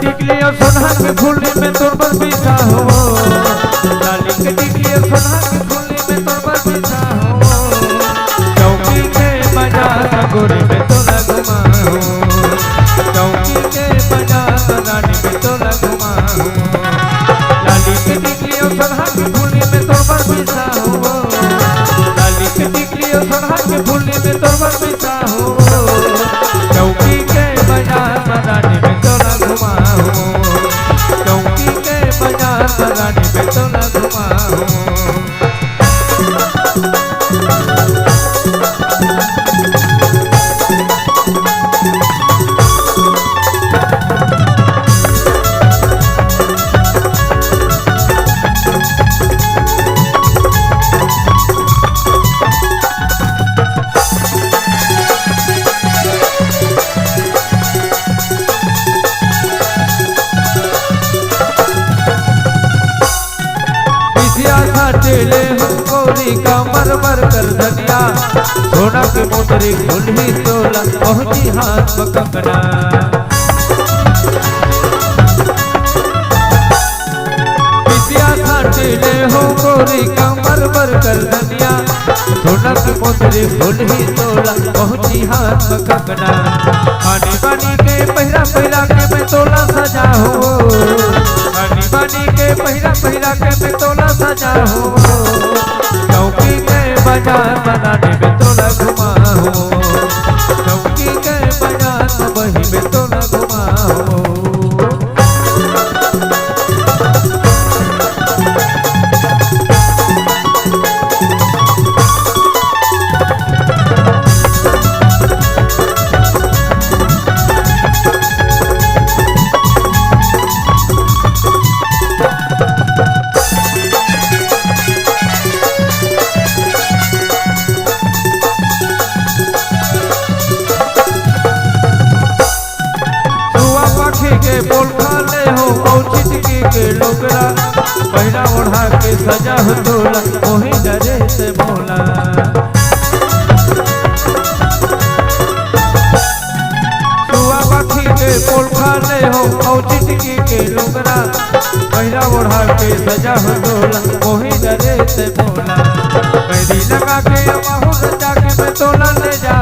टिकली और सोना के फूली में तोर पर बिछा हो, लाली के टिकली और सोना के फूली में तोर पर बिछा हो, चौकी के बाजार गोरी में तोला घुमा हो, चौकी के बाजार रानी में तोला घुमा हो, लाली के टिकली और सोना के फूली में तोर पर बिछा हो, लाली के टिकली और सोना के फूली में तोर पर बिछा हो, चौकी के बाजार रानी में तोला घुमा हो, चौकी के बाजार रानी में तोला घुमा हो। चले हम गौरी का मरमर कर धनिया, सोना के मोटरी खुली तोला पहुंची हाथ कंगना, बिटिया चले हो गौरी का मरमर कर धनिया, सोना के मोटरी खुली तोला पहुंची हाथ कंगना, आने बानी के पहिरा पहिरा के मैं तोला सजा हो, आनी बानी के पहिरा पहिरा के मैं तोला सजा हो, चौकी के बाजार बनाने में तोला घुमा हो, चौकी के बाजार वही में तोला घुमा हो। बोल खाले हो और चिटकी के लोकरा, पहिरा ओढ़ा के सजा हो तोला वही डरे से बोला, सुआ पाखी के बोल खाले हो और चिटकी के लोकरा, पहिरा ओढ़ा के सजा हो तोला वही डरे से बोला, मेरी लगा के माहौल जाके मैं तोला ले जा